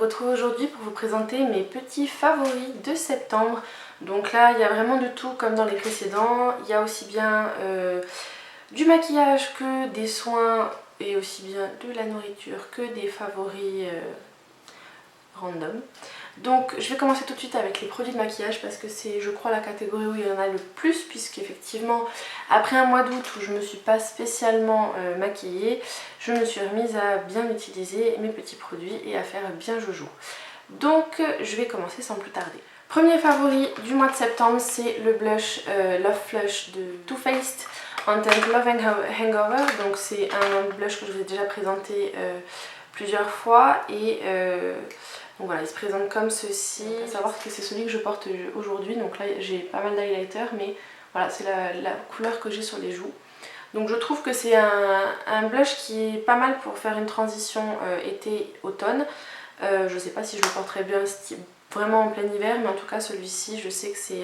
retrouve aujourd'hui pour vous présenter mes petits favoris de septembre. Donc là il y a vraiment de tout comme dans les précédents, il y a aussi bien du maquillage que des soins et aussi bien de la nourriture que des favoris random. Donc je vais commencer tout de suite avec les produits de maquillage parce que c'est je crois la catégorie où il y en a le plus, puisqu'effectivement après un mois d'août où je ne me suis pas spécialement maquillée, je me suis remise à bien utiliser mes petits produits et à faire bien joujou. Donc je vais commencer sans plus tarder. Premier favori du mois de septembre, c'est le blush Love Flush de Too Faced en teinte Love Hangover. Donc c'est un blush que je vous ai déjà présenté plusieurs fois et donc voilà, il se présente comme ceci. Il faut savoir que c'est celui que je porte aujourd'hui, donc là j'ai pas mal d'highlighter, mais voilà, c'est la couleur que j'ai sur les joues. Donc je trouve que c'est un blush qui est pas mal pour faire une transition été-automne. Je sais pas si je le porterai bien vraiment en plein hiver, mais en tout cas celui-ci je sais que c'est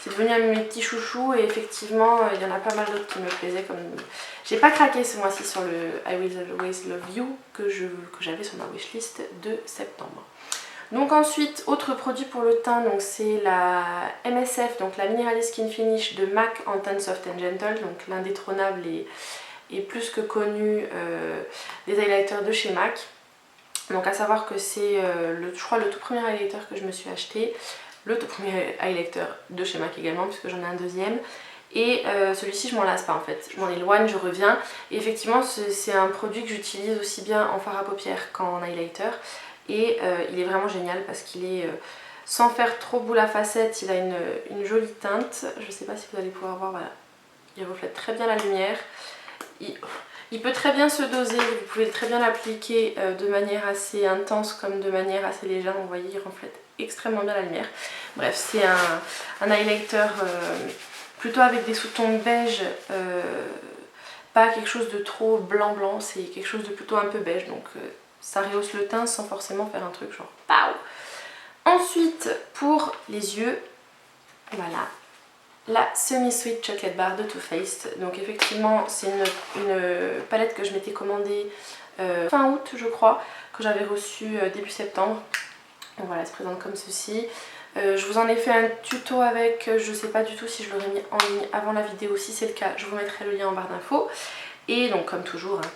devenu un de mes petits chouchous et effectivement il y en a pas mal d'autres qui me plaisaient. Comme j'ai pas craqué ce mois-ci sur le I Will Always Love You que j'avais sur ma wishlist de septembre. Donc ensuite, autre produit pour le teint, donc c'est la MSF, donc la Mineral Skin Finish de MAC en teinte Soft and Gentle, donc l'indétrônable et plus que connu des highlighters de chez MAC. Donc à savoir que c'est je crois le tout premier highlighter que je me suis acheté, le tout premier highlighter de chez MAC également puisque j'en ai un deuxième. Et celui-ci je m'en lasse pas en fait, je m'en éloigne, je reviens. Et effectivement c'est un produit que j'utilise aussi bien en fard à paupières qu'en highlighter. Et il est vraiment génial parce qu'il est, sans faire trop boule à facettes, il a une jolie teinte. Je sais pas si vous allez pouvoir voir, voilà, il reflète très bien la lumière. Il peut très bien se doser, vous pouvez très bien l'appliquer de manière assez intense comme de manière assez légère. Donc vous voyez, il reflète extrêmement bien la lumière. Bref, c'est un highlighter plutôt avec des sous-tons beige, pas quelque chose de trop blanc, c'est quelque chose de plutôt un peu beige. Donc ça rehausse le teint sans forcément faire un truc genre pow. Ensuite, pour les yeux, voilà, la Semi Sweet Chocolate Bar de Too Faced. Donc effectivement, c'est une palette que je m'étais commandée fin août, je crois, que j'avais reçue début septembre. Donc voilà, elle se présente comme ceci. Je vous en ai fait un tuto avec, je sais pas du tout si je l'aurais mis en ligne avant la vidéo. Si c'est le cas, je vous mettrai le lien en barre d'infos. Et donc comme toujours, hein,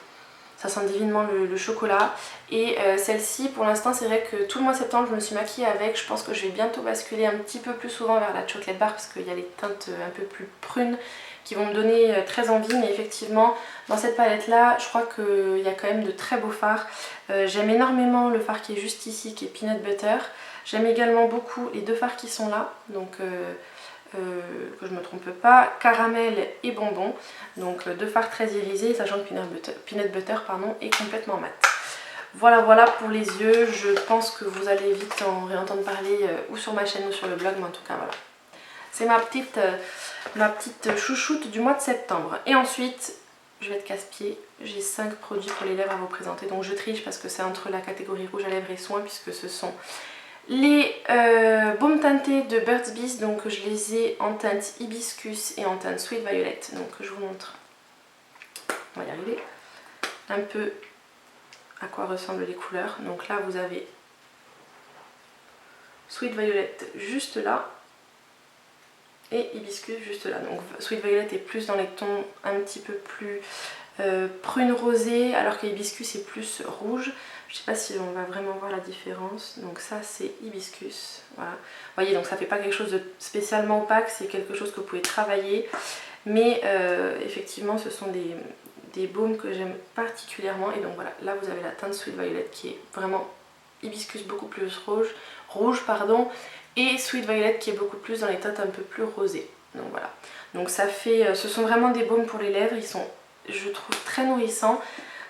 ça sent divinement le chocolat. Et celle-ci, pour l'instant, c'est vrai que tout le mois de septembre, je me suis maquillée avec. Je pense que je vais bientôt basculer un petit peu plus souvent vers la chocolate bar parce qu'il y a les teintes un peu plus prunes qui vont me donner très envie. Mais effectivement, dans cette palette-là, je crois qu'il y a quand même de très beaux fards. J'aime énormément le fard qui est juste ici, qui est Peanut Butter. J'aime également beaucoup les deux fards qui sont là. Donc que je me trompe pas, caramel et bonbon, donc deux fards très irisés, sachant que peanut butter pardon, est complètement mat. Voilà pour les yeux. Je pense que vous allez vite en réentendre parler ou sur ma chaîne ou sur le blog, mais en tout cas voilà, c'est ma petite chouchoute du mois de septembre. Et ensuite je vais être casse-pied, j'ai 5 produits pour les lèvres à vous présenter, donc je triche parce que c'est entre la catégorie rouge à lèvres et soins, puisque ce sont les baumes teintés de Burt's Bees. Donc je les ai en teinte hibiscus et en teinte sweet violet. Donc je vous montre, on va y arriver, un peu à quoi ressemblent les couleurs. Donc là vous avez sweet violet juste là et hibiscus juste là. Donc sweet violet est plus dans les tons un petit peu plus prune rosée, alors que hibiscus est plus rouge. Je sais pas si on va vraiment voir la différence. Donc ça c'est hibiscus, voilà. Vous voyez, donc ça fait pas quelque chose de spécialement opaque, c'est quelque chose que vous pouvez travailler. Mais effectivement ce sont des baumes que j'aime particulièrement. Et donc voilà, là vous avez la teinte Sweet Violet qui est vraiment hibiscus beaucoup plus rouge pardon, et Sweet Violet qui est beaucoup plus dans les teintes un peu plus rosées. Donc voilà, donc ça fait, ce sont vraiment des baumes pour les lèvres, ils sont, je trouve, très nourrissants.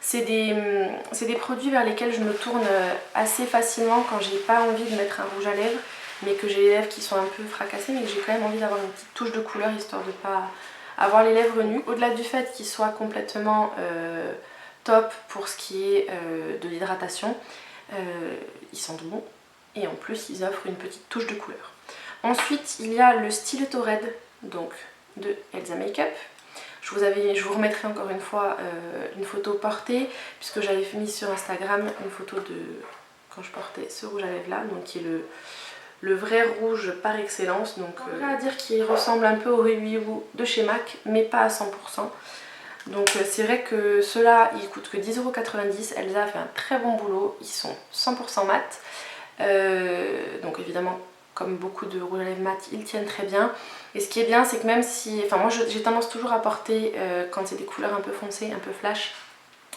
C'est des produits vers lesquels je me tourne assez facilement quand j'ai pas envie de mettre un rouge à lèvres, mais que j'ai les lèvres qui sont un peu fracassées, mais que j'ai quand même envie d'avoir une petite touche de couleur histoire de pas avoir les lèvres nues. Au-delà du fait qu'ils soient complètement top pour ce qui est de l'hydratation, ils sentent bon et en plus ils offrent une petite touche de couleur. Ensuite il y a le Stiletto Red, donc de Elsa Makeup. Je vous remettrai encore une fois une photo portée, puisque j'avais mis sur Instagram une photo quand je portais ce rouge à lèvres là, donc qui est le vrai rouge par excellence. Donc on va dire qu'il ressemble un peu au Ruby Woo de chez MAC, mais pas à 100%. Donc c'est vrai que ceux-là ils coûtent que 10,90 €. Elsa a fait un très bon boulot, ils sont 100% mat. Donc évidemment comme beaucoup de rouges à lèvres mat ils tiennent très bien. Et ce qui est bien c'est que même si, enfin moi j'ai tendance toujours à porter quand c'est des couleurs un peu foncées, un peu flash,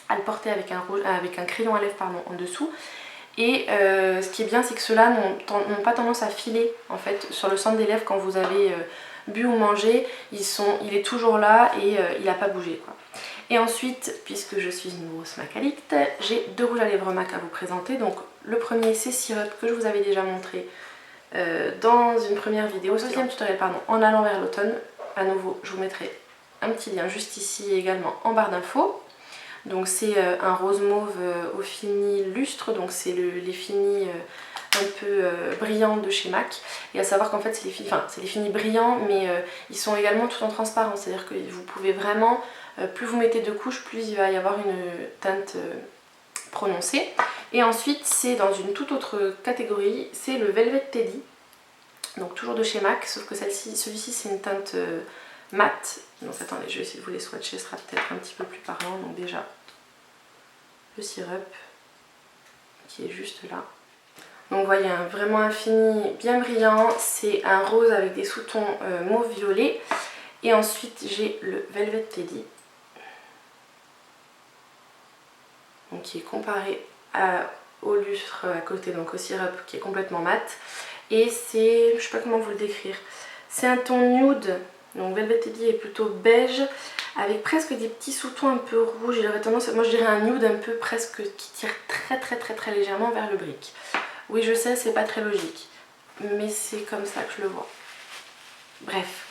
à le porter avec un crayon à lèvres pardon, en dessous. Et ce qui est bien c'est que ceux-là n'ont pas tendance à filer en fait sur le centre des lèvres quand vous avez bu ou mangé. Il est toujours là et il n'a pas bougé quoi. Et ensuite, puisque je suis une grosse MAC addict, j'ai deux rouges à lèvres MAC à vous présenter. Donc le premier c'est Syrup que je vous avais déjà montré dans une première vidéo, deuxième tutoriel pardon, en allant vers l'automne. À nouveau je vous mettrai un petit lien juste ici et également en barre d'infos. Donc c'est un rose mauve au fini lustre, donc c'est les finis un peu brillants de chez MAC. Et à savoir qu'en fait c'est les finis brillants, mais ils sont également tout en transparent, c'est-à-dire que vous pouvez vraiment, plus vous mettez de couches, plus il va y avoir une teinte prononcée. Et ensuite c'est dans une toute autre catégorie, c'est le Velvet Teddy, donc toujours de chez MAC, sauf que celui-ci c'est une teinte mat. Donc attendez, je vais essayer de vous les swatcher, ce sera peut-être un petit peu plus parlant. Donc déjà le Syrup qui est juste là. Donc vous voyez vraiment un fini bien brillant, c'est un rose avec des sous-tons mauve violet. Et ensuite j'ai le Velvet Teddy, donc qui est comparé au lustre à côté, donc au Syrup qui est complètement mat. Et c'est, je sais pas comment vous le décrire, c'est un ton nude. Donc Velvet Teddy est plutôt beige avec presque des petits sous-tons un peu rouges. Il aurait tendance, moi je dirais un nude un peu presque qui tire très légèrement vers le brick. Oui je sais c'est pas très logique, mais c'est comme ça que je le vois. Bref,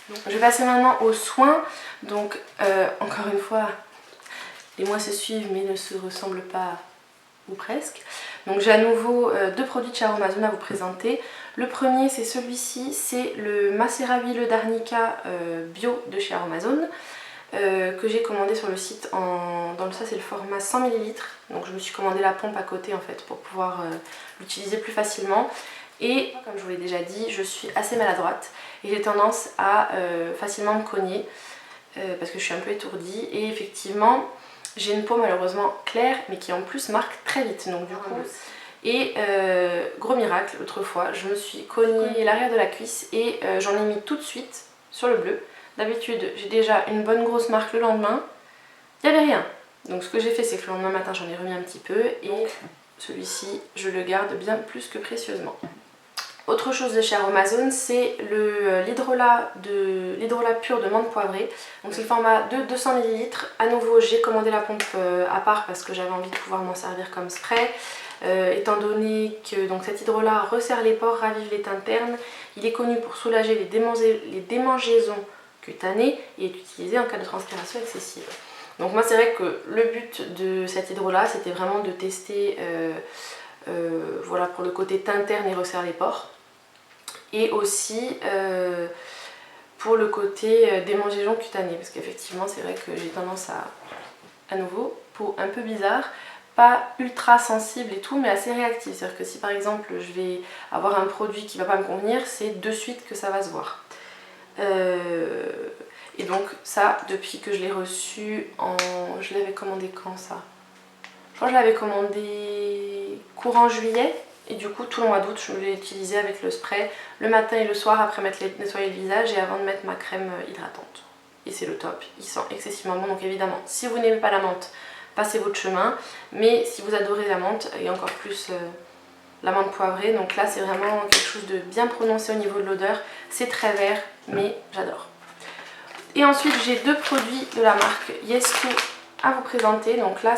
donc, je vais passer maintenant aux soins. Donc encore une fois, les mois se suivent mais ne se ressemblent pas ou presque. Donc j'ai à nouveau deux produits de chez Aromazone à vous présenter. Le premier c'est celui-ci, c'est le Macérat huileux d'arnica bio de chez Aromazone que j'ai commandé sur le site ça c'est le format 100 ml. Donc je me suis commandé la pompe à côté en fait pour pouvoir l'utiliser plus facilement. Et comme je vous l'ai déjà dit, je suis assez maladroite et j'ai tendance à facilement me cogner parce que je suis un peu étourdie. Et effectivement j'ai une peau malheureusement claire mais qui en plus marque très vite, donc du coup et gros miracle, l'autre fois je me suis cognée l'arrière de la cuisse et j'en ai mis tout de suite sur le bleu. D'habitude j'ai déjà une bonne grosse marque le lendemain, il n'y avait rien. Donc ce que j'ai fait c'est que le lendemain matin j'en ai remis un petit peu et celui-ci je le garde bien plus que précieusement. Autre chose de chez Aromazone, c'est l'hydrolat pur de menthe poivrée. Donc c'est le format de 200 ml. À nouveau j'ai commandé la pompe à part parce que j'avais envie de pouvoir m'en servir comme spray. Étant donné que donc, cet hydrolat resserre les pores, ravive les teintes ternes. Il est connu pour soulager les démangeaisons cutanées et est utilisé en cas de transpiration excessive. Donc moi c'est vrai que le but de cet hydrolat c'était vraiment de tester voilà, pour le côté teinte terne et resserre les pores. Et aussi pour le côté démangeaisons cutanées, parce qu'effectivement c'est vrai que j'ai tendance à nouveau, peau un peu bizarre, pas ultra sensible et tout mais assez réactive, c'est à dire que si par exemple je vais avoir un produit qui va pas me convenir, c'est de suite que ça va se voir. Et donc ça depuis que je l'ai reçu je l'avais commandé quand ça? Je crois que je l'avais commandé courant juillet. Et du coup tout le mois d'août je l'ai utilisé avec le spray le matin et le soir après m'être nettoyé le visage et avant de mettre ma crème hydratante. Et c'est le top, il sent excessivement bon. Donc évidemment si vous n'aimez pas la menthe, passez votre chemin. Mais si vous adorez la menthe et encore plus la menthe poivrée, donc là c'est vraiment quelque chose de bien prononcé au niveau de l'odeur. C'est très vert mais j'adore. Et ensuite j'ai deux produits de la marque Yes2 à vous présenter. Donc là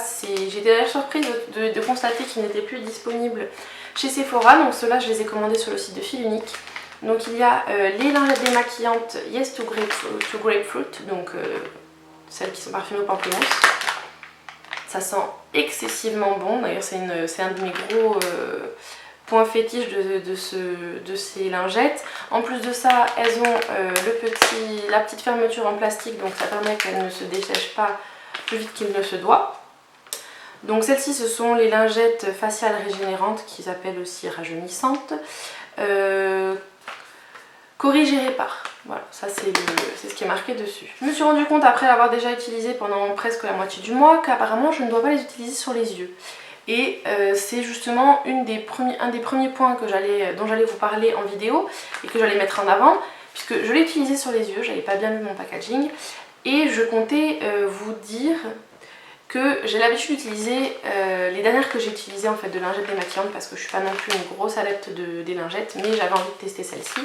j'étais d'ailleurs surprise de constater qu'ils n'étaient plus disponibles chez Sephora. Donc ceux-là je les ai commandés sur le site de Fil Unique. Donc il y a les lingettes démaquillantes Yes2 Grapefruit, donc celles qui sont parfumées au pamplemousse. Ça sent excessivement bon, d'ailleurs c'est un de mes gros points fétiches de ces lingettes. En plus de ça elles ont la petite fermeture en plastique, donc ça permet qu'elles ne se dessèchent pas plus vite qu'il ne se doit. Donc celles-ci ce sont les lingettes faciales régénérantes qui s'appellent aussi rajeunissantes. Corrige et répare. Voilà, ça c'est ce qui est marqué dessus. Je me suis rendu compte après l'avoir déjà utilisé pendant presque la moitié du mois qu'apparemment je ne dois pas les utiliser sur les yeux. Et c'est justement un des premiers points dont j'allais vous parler en vidéo et que j'allais mettre en avant, puisque je l'ai utilisé sur les yeux, j'avais pas bien lu mon packaging, et je comptais vous dire que j'ai l'habitude d'utiliser les dernières que j'ai utilisées en fait de lingettes démaquillantes, parce que je suis pas non plus une grosse adepte des lingettes, mais j'avais envie de tester celle-ci.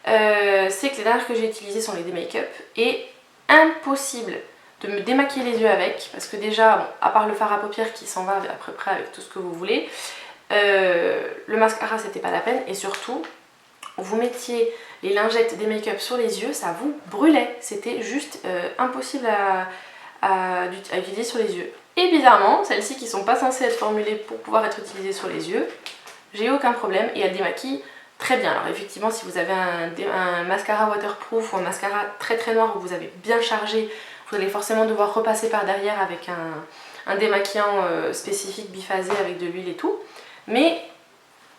C'est que les dernières que j'ai utilisées sont les démake-up, et impossible de me démaquiller les yeux avec, parce que déjà, bon, à part le fard à paupières qui s'en va à peu près avec tout ce que vous voulez, le mascara c'était pas la peine, et surtout, vous mettiez les lingettes des make-up sur les yeux, ça vous brûlait, c'était juste impossible à utiliser sur les yeux. Et bizarrement, celles-ci qui sont pas censées être formulées pour pouvoir être utilisées sur les yeux, j'ai aucun problème et elles démaquillent très bien. Alors effectivement, si vous avez un mascara waterproof ou un mascara très très noir où vous avez bien chargé, vous allez forcément devoir repasser par derrière avec un démaquillant spécifique biphasé avec de l'huile et tout. Mais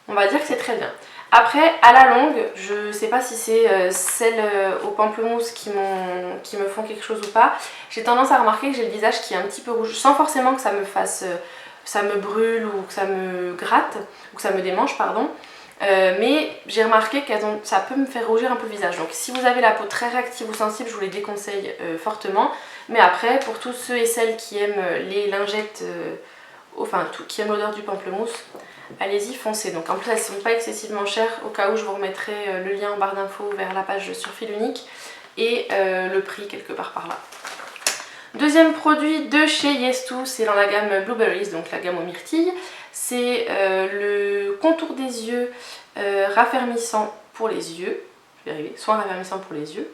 on va dire que c'est très bien. Après, à la longue, je sais pas si c'est celles au pamplemousse qui me font quelque chose ou pas. J'ai tendance à remarquer que j'ai le visage qui est un petit peu rouge, sans forcément que ça me fasse, ça me brûle ou que ça me gratte, ou que ça me démange, pardon. Mais j'ai remarqué que ça peut me faire rougir un peu le visage. Donc si vous avez la peau très réactive ou sensible, je vous les déconseille fortement. Mais après, pour tous ceux et celles qui aiment les lingettes, qui aiment l'odeur du pamplemousse, allez-y, foncez. Donc en plus elles ne sont pas excessivement chères. Au cas où, je vous remettrai le lien en barre d'infos vers la page sur Fil Unique et le prix quelque part par là. Deuxième produit de chez Yes2, c'est dans la gamme Blueberries, donc la gamme aux myrtilles. C'est le contour des yeux raffermissant pour les yeux. Je vais y arriver, soin raffermissant pour les yeux.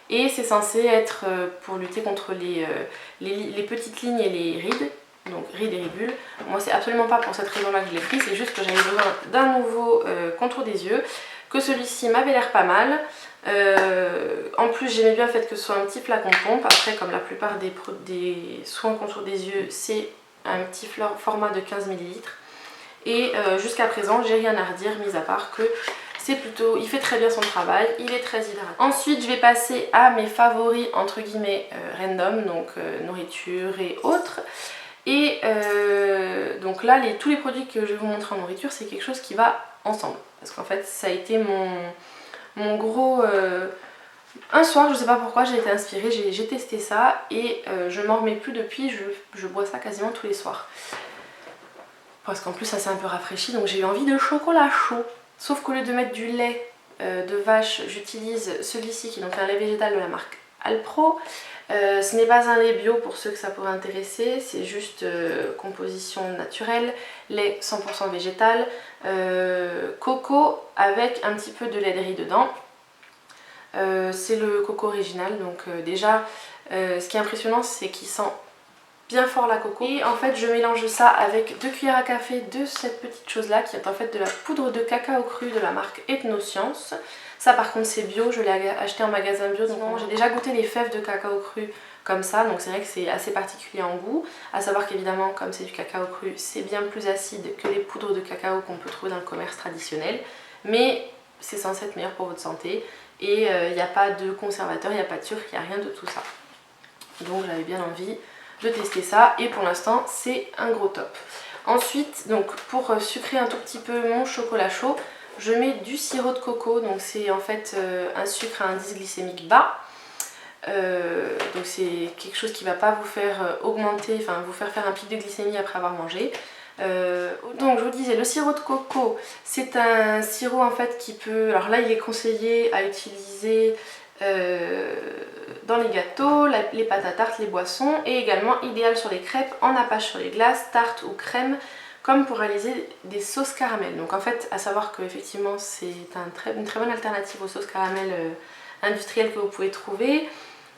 Et c'est censé être pour lutter contre les petites lignes et les rides. Donc rides et ridules. Moi c'est absolument pas pour cette raison là que je l'ai pris, c'est juste que j'avais besoin d'un nouveau contour des yeux, que celui-ci m'avait l'air pas mal. En plus j'aimais bien le fait que ce soit un petit flacon pompe. Après, comme la plupart des soins contour des yeux, c'est un petit format de 15 ml. Et jusqu'à présent j'ai rien à redire, mis à part que c'est plutôt, il fait très bien son travail, il est très hydratant. Ensuite je vais passer à mes favoris entre guillemets random, donc nourriture et autres. Et donc là, tous les produits que je vais vous montrer en nourriture, c'est quelque chose qui va ensemble. Parce qu'en fait, ça a été mon gros... un soir, je sais pas pourquoi, j'ai été inspirée, j'ai testé ça et je m'en remets plus depuis, je bois ça quasiment tous les soirs. Parce qu'en plus, ça s'est un peu rafraîchi, donc j'ai eu envie de chocolat chaud. Sauf qu'au lieu de mettre du lait de vache, j'utilise celui-ci qui est donc un lait végétal de la marque Alpro. Ce n'est pas un lait bio pour ceux que ça pourrait intéresser, c'est juste composition naturelle, lait 100% végétal, coco avec un petit peu de lait de riz dedans. C'est le coco original, donc déjà ce qui est impressionnant c'est qu'il sent bien fort la coco. Et en fait je mélange ça avec 2 cuillères à café de cette petite chose là qui est en fait de la poudre de cacao cru de la marque Ethnoscience. Ça par contre c'est bio, je l'ai acheté en magasin bio, donc j'ai déjà goûté les fèves de cacao cru comme ça, donc c'est vrai que c'est assez particulier en goût. À savoir qu'évidemment comme c'est du cacao cru, c'est bien plus acide que les poudres de cacao qu'on peut trouver dans le commerce traditionnel, mais c'est censé être meilleur pour votre santé et il n'y a pas de conservateur, il n'y a pas de sucre, il n'y a rien de tout ça. Donc j'avais bien envie de tester ça et pour l'instant c'est un gros top. Ensuite, donc pour sucrer un tout petit peu mon chocolat chaud, je mets du sirop de coco, donc c'est en fait un sucre à indice glycémique bas. Donc c'est quelque chose qui ne va pas vous faire augmenter, enfin vous faire un pic de glycémie après avoir mangé. Donc je vous disais, le sirop de coco, c'est un sirop en fait qui peut, alors là il est conseillé à utiliser dans les gâteaux, les pâtes à tarte, les boissons, et également idéal sur les crêpes, en nappage sur les glaces, tartes ou crèmes, comme pour réaliser des sauces caramel. Donc en fait, à savoir que effectivement c'est une très bonne alternative aux sauces caramel industrielles que vous pouvez trouver.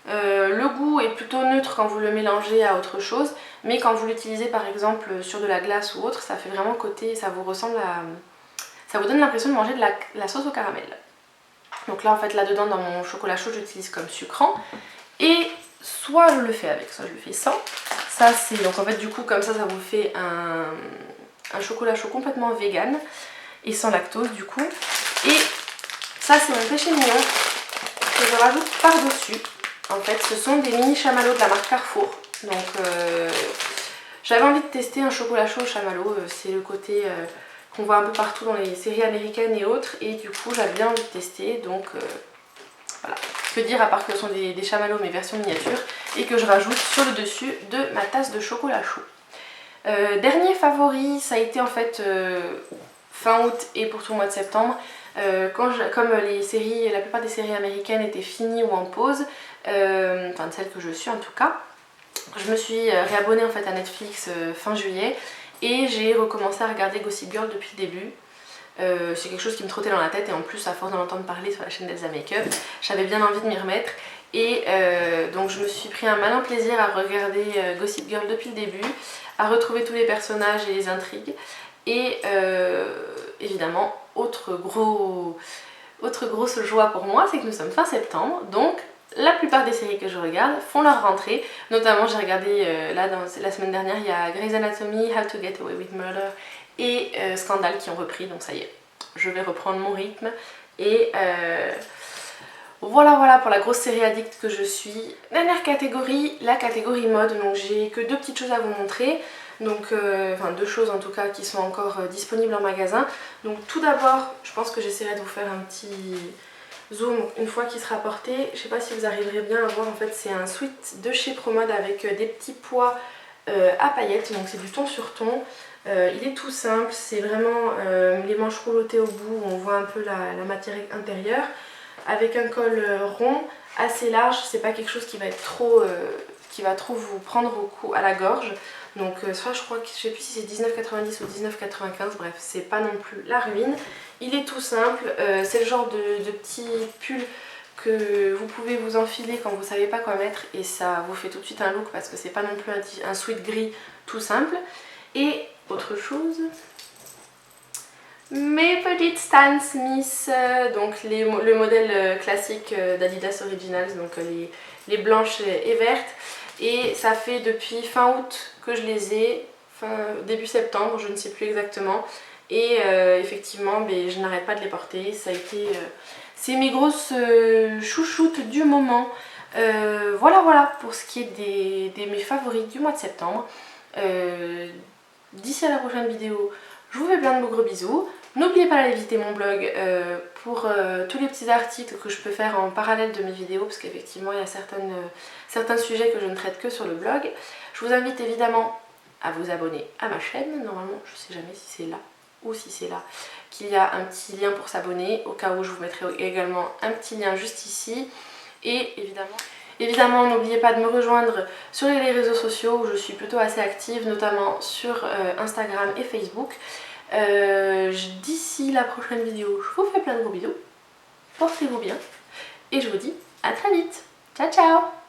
Le goût est plutôt neutre quand vous le mélangez à autre chose, mais quand vous l'utilisez par exemple sur de la glace ou autre, ça fait vraiment côté, ça vous ressemble à... ça vous donne l'impression de manger de la sauce au caramel. Donc là en fait là dedans dans mon chocolat chaud j'utilise comme sucrant, et soit je le fais avec, soit je le fais sans. Ça c'est, donc en fait du coup comme ça vous fait un chocolat chaud complètement vegan et sans lactose du coup. Et ça c'est mon péché mignon que je rajoute par dessus. En fait ce sont des mini chamallows de la marque Carrefour. Donc j'avais envie de tester un chocolat chaud au chamallow, c'est le côté qu'on voit un peu partout dans les séries américaines et autres, et du coup j'avais bien envie de tester, donc voilà. Que dire à part que ce sont des chamallows mais version miniature et que je rajoute sur le dessus de ma tasse de chocolat chaud. Dernier favori, ça a été en fait fin août et pour tout le mois de septembre. Comme la plupart des séries américaines étaient finies ou en pause, enfin celles que je suis en tout cas, je me suis réabonnée en fait à Netflix fin juillet et j'ai recommencé à regarder Gossip Girl depuis le début. C'est quelque chose qui me trottait dans la tête et en plus à force d'en entendre parler sur la chaîne d'Elsa Makeup, j'avais bien envie de m'y remettre et donc je me suis pris un malin plaisir à regarder Gossip Girl depuis le début, à retrouver tous les personnages et les intrigues et évidemment autre grosse joie pour moi, c'est que nous sommes fin septembre, donc la plupart des séries que je regarde font leur rentrée. Notamment j'ai regardé là la semaine dernière, il y a Grey's Anatomy, How to Get Away with Murder et Scandal qui ont repris, donc ça y est, je vais reprendre mon rythme et voilà pour la grosse série addict que je suis. Dernière catégorie, la catégorie mode, donc j'ai que deux petites choses à vous montrer. Donc, enfin deux choses en tout cas qui sont encore disponibles en magasin. Donc tout d'abord, je pense que j'essaierai de vous faire un petit zoom une fois qu'il sera porté. Je sais pas si vous arriverez bien à voir, en fait c'est un sweat de chez Promode avec des petits pois à paillettes, donc c'est du ton sur ton. Il est tout simple, c'est vraiment les manches roulottées au bout, on voit un peu la matière intérieure, avec un col rond, assez large, c'est pas quelque chose qui va être trop, vous prendre à la gorge. Donc soit je crois que je sais plus si c'est 19,90 ou 19,95, bref c'est pas non plus la ruine. Il est tout simple, c'est le genre de petit pull que vous pouvez vous enfiler quand vous savez pas quoi mettre et ça vous fait tout de suite un look parce que c'est pas non plus un sweat gris tout simple. Et autre chose, mes petites Stan Smith, donc le modèle classique d'Adidas Originals, donc les blanches et vertes. Et ça fait depuis fin août que je les ai, début septembre, je ne sais plus exactement. Et effectivement, je n'arrête pas de les porter. Ça a été, c'est mes grosses chouchoutes du moment. Voilà pour ce qui est de mes favoris du mois de septembre. D'ici à la prochaine vidéo, je vous fais plein de gros bisous. N'oubliez pas d'aller visiter mon blog pour tous les petits articles que je peux faire en parallèle de mes vidéos, parce qu'effectivement il y a certains sujets que je ne traite que sur le blog. Je vous invite évidemment à vous abonner à ma chaîne. Normalement, je ne sais jamais si c'est là ou si c'est là qu'il y a un petit lien pour s'abonner, au cas où je vous mettrai également un petit lien juste ici. Et évidemment, n'oubliez pas de me rejoindre sur les réseaux sociaux où je suis plutôt assez active, notamment sur Instagram et Facebook. D'ici la prochaine vidéo, je vous fais plein de gros bisous, portez-vous bien et je vous dis à très vite. Ciao ciao!